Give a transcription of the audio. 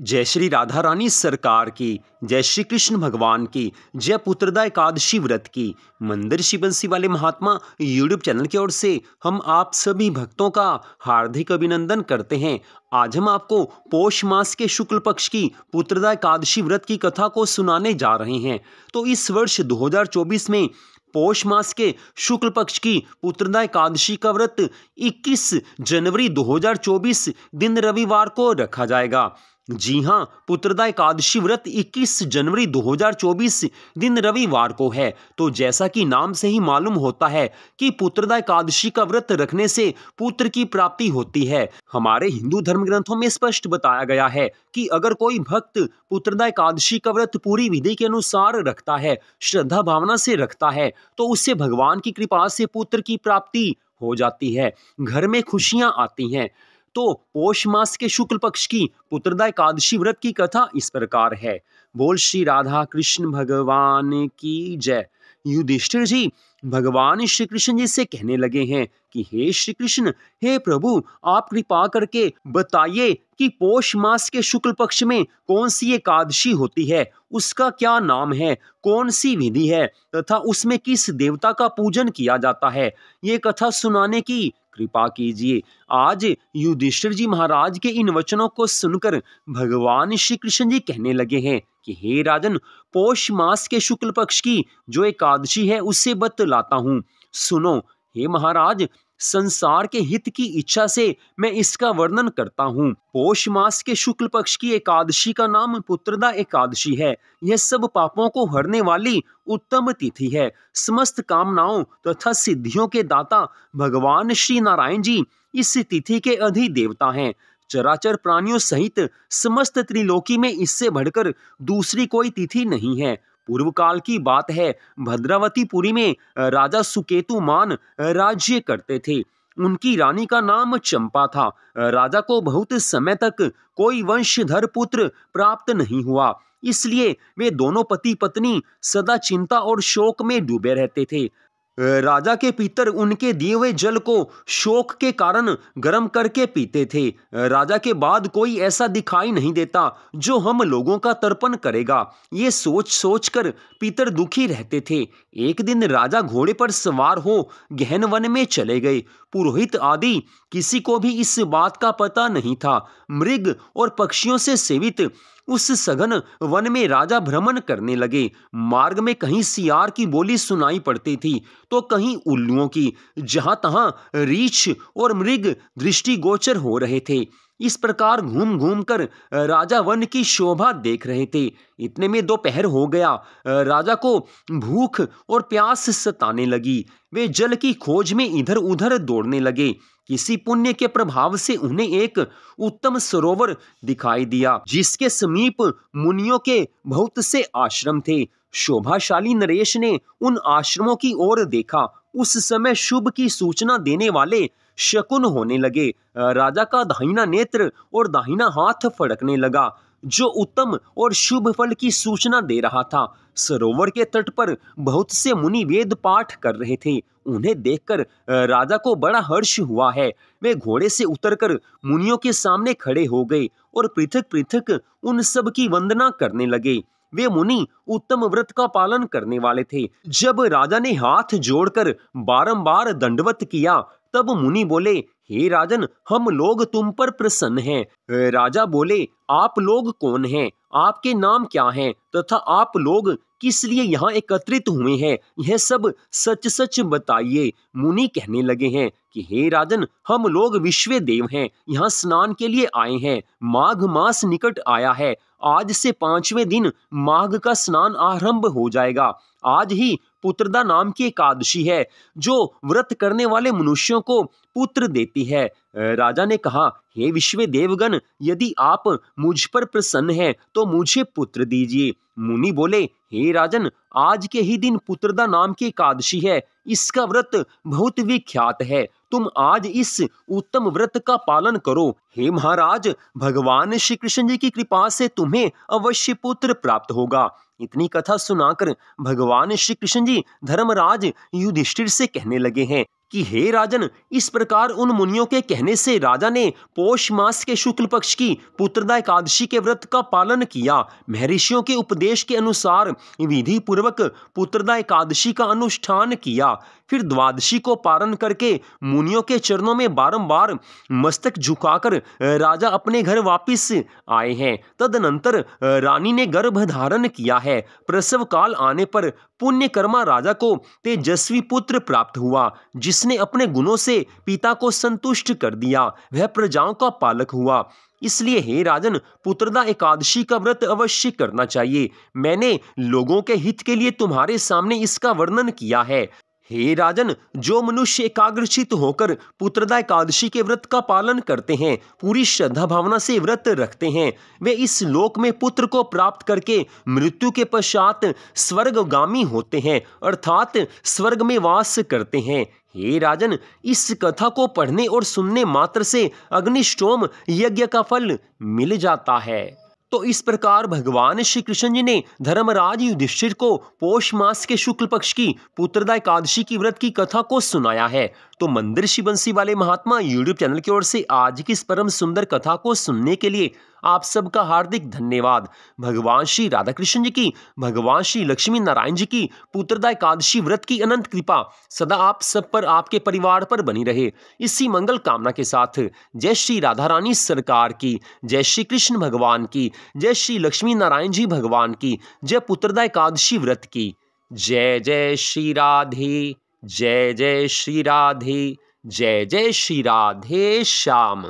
जय श्री राधा रानी सरकार की, जय श्री कृष्ण भगवान की, जय पुत्रदा एकादशी व्रत की। मंदिर शिव बंसी वाले महात्मा यूट्यूब चैनल की ओर से हम आप सभी भक्तों का हार्दिक अभिनंदन करते हैं। आज हम आपको पौष मास के शुक्ल पक्ष की पुत्रदा एकादशी व्रत की कथा को सुनाने जा रहे हैं। तो इस वर्ष 2024 में पौष मास के शुक्ल पक्ष की पुत्रदा एकादशी का व्रत 21 जनवरी 2024 दिन रविवार को रखा जाएगा। जी हां, पुत्रदा एकादशी व्रत 21 जनवरी 2024 दिन रविवार को है। तो जैसा कि नाम से ही मालूम होता है कि पुत्रदा एकादशी का व्रत रखने से पुत्र की प्राप्ति होती है। हमारे हिंदू धर्म ग्रंथों में स्पष्ट बताया गया है कि अगर कोई भक्त पुत्रदा एकादशी का व्रत पूरी विधि के अनुसार रखता है, श्रद्धा भावना से रखता है, तो उससे भगवान की कृपा से पुत्र की प्राप्ति हो जाती है, घर में खुशियां आती हैं। तो पौष मास के शुक्ल पक्ष की पुत्रदा एकादशी व्रत की कथा इस प्रकार है। बोल श्री राधा कृष्ण भगवान की जय। युधिष्ठिर जी भगवान श्री कृष्ण जी से कहने लगे हैं कि हे श्री कृष्ण, हे प्रभु, आप कृपा करके बताइए कि पौष मास के शुक्ल पक्ष में कौन सी एकादशी होती है, उसका क्या नाम है, कौन सी विधि है तथा उसमें किस देवता का पूजन किया जाता है। ये कथा सुनाने की कृपा कीजिए। आज युधिष्ठिर जी महाराज के इन वचनों को सुनकर भगवान श्री कृष्ण जी कहने लगे हैं कि हे राजन, पौष मास के शुक्ल पक्ष की जो एकादशी है उससे बतलाता हूँ, सुनो। हे महाराज, संसार के हित की इच्छा से मैं इसका वर्णन करता हूँ। पौष मास के शुक्ल पक्ष की एकादशी का नाम पुत्रदा एकादशी है। यह सब पापों को हरने वाली उत्तम तिथि है। समस्त कामनाओं तथा सिद्धियों के दाता भगवान श्री नारायण जी इस तिथि के अधिदेवता हैं। चराचर प्राणियों सहित समस्त त्रिलोकी में इससे बढ़कर दूसरी कोई तिथि नहीं है। पूर्व काल की बात है, भद्रावतीपुरी में राजा सुकेतुमान राज्य करते थे। उनकी रानी का नाम चंपा था। राजा को बहुत समय तक कोई वंशधर पुत्र प्राप्त नहीं हुआ, इसलिए वे दोनों पति पत्नी सदा चिंता और शोक में डूबे रहते थे। राजा के पितर उनके दिए हुए जल को शोक के कारण गर्म करके पीते थे। राजा के बाद कोई ऐसा दिखाई नहीं देता जो हम लोगों का तर्पण करेगा, ये सोच सोच कर पितर दुखी रहते थे। एक दिन राजा घोड़े पर सवार हो गहन वन में चले गए। पुरोहित आदि किसी को भी इस बात का पता नहीं था। मृग और पक्षियों से सेवित उस सघन वन में राजा भ्रमण करने लगे। मार्ग में कहीं सियार की बोली सुनाई पड़ती थी तो कहीं उल्लुओं की। जहां तहां रीछ और मृग दृष्टिगोचर हो रहे थे। इस प्रकार घूम घूम कर राजा वन की शोभा देख रहे थे। इतने में दोपहर हो गया। राजा को भूख और प्यास सताने लगी। वे जल की खोज में इधर उधर दौड़ने लगे। किसी पुण्य के प्रभाव से उन्हें एक उत्तम सरोवर दिखाई दिया, जिसके समीप मुनियों के बहुत से आश्रम थे। शोभाशाली नरेश ने उन आश्रमों की ओर देखा। उस समय शुभ की सूचना देने वाले शकुन होने लगे। राजा का दाहिना नेत्र और दाहिना हाथ फड़कने लगा, जो उत्तम और शुभ फल की सूचना दे रहा था। सरोवर के तट पर बहुत से मुनि वेद पाठ कर रहे थे। उन्हें देखकर राजा को बड़ा हर्ष हुआ है। वे घोड़े से उतरकर मुनियों के सामने खड़े हो गए और पृथक पृथक उन सब की वंदना करने लगे। वे मुनि उत्तम व्रत का पालन करने वाले थे। जब राजा ने हाथ जोड़कर बारंबार दंडवत किया, तब मुनि बोले, हे राजन, हम लोग तुम पर प्रसन्न हैं। राजा बोले, आप लोग कौन हैं, आपके नाम क्या हैं तथा आप लोग किस लिए यहाँ एकत्रित हुए हैं, यह सब सच सच बताइए। मुनि कहने लगे हैं कि हे राजन, हम लोग विश्व देव हैं, यहाँ स्नान के लिए आए हैं। माघ मास निकट आया है। आज से 5वें दिन माघ का स्नान आरंभ हो जाएगा। आज ही पुत्रदा नाम की एकादशी है, जो व्रत करने वाले मनुष्यों को पुत्र देती है। राजा ने कहा, हे विश्व देवगण, यदि आप मुझ पर प्रसन्न हैं तो मुझे पुत्र दीजिए। मुनि बोले, हे राजन, आज के ही दिन पुत्रदा नाम की एकादशी है। इसका व्रत बहुत विख्यात है। तुम आज इस उत्तम व्रत का पालन करो। हे महाराज, भगवान श्री कृष्ण जी की कृपा से तुम्हें अवश्य पुत्र प्राप्त होगा। इतनी कथा सुनाकर भगवान श्री कृष्ण जी धर्मराज युधिष्ठिर से कहने लगे हैं कि हे राजन, इस प्रकार उन मुनियों के कहने से राजा ने पौष मास के शुक्ल पक्ष की पुत्रदा एकादशी के व्रत का पालन किया। महर्षियों के उपदेश के अनुसार विधि पूर्वक पुत्रदा एकादशी का अनुष्ठान किया। फिर द्वादशी को पारण करके मुनियों के चरणों में बारंबार मस्तक झुकाकर राजा अपने घर वापिस आए हैं। तदनंतर रानी ने गर्भ धारण किया है। प्रसव काल आने पर पुण्यकर्मा राजा को तेजस्वी पुत्र प्राप्त हुआ, जिसने अपने गुणों से पिता को संतुष्ट कर दिया। वह प्रजाओं का पालक हुआ। इसलिए हे राजन, पुत्रदा एकादशी का व्रत अवश्य करना चाहिए। मैंने लोगों के हित के लिए तुम्हारे सामने इसका वर्णन किया है। हे राजन, जो मनुष्य एकाग्रचित होकर पुत्रदा एकादशी के व्रत का पालन करते हैं, पूरी श्रद्धा भावना से व्रत रखते हैं, वे इस लोक में पुत्र को प्राप्त करके मृत्यु के पश्चात स्वर्गगामी होते हैं, अर्थात स्वर्ग में वास करते हैं। हे राजन, इस कथा को पढ़ने और सुनने मात्र से अग्निष्टोम यज्ञ का फल मिल जाता है। तो इस प्रकार भगवान श्री कृष्ण जी ने धर्मराज युधिष्ठिर को पौष मास के शुक्ल पक्ष की पुत्रदा एकादशी की व्रत की कथा को सुनाया है। तो मंदिर बंसी वाले महात्मा यूट्यूब चैनल की ओर से आज की इस परम सुंदर कथा को सुनने के लिए आप सबका हार्दिक धन्यवाद। भगवान श्री राधा कृष्ण जी की, भगवान श्री लक्ष्मी नारायण जी की पुत्रदा एकादशी व्रत की अनंत कृपा सदा आप सब पर, आपके परिवार पर बनी रहे। इसी मंगल कामना के साथ जय श्री राधा रानी सरकार की, जय श्री कृष्ण भगवान की, जय श्री लक्ष्मी नारायण जी भगवान की, जय पुत्रदा एकादशी व्रत की। जय जय श्री राधे, जय जय श्री राधे, जय जय श्री राधे श्याम।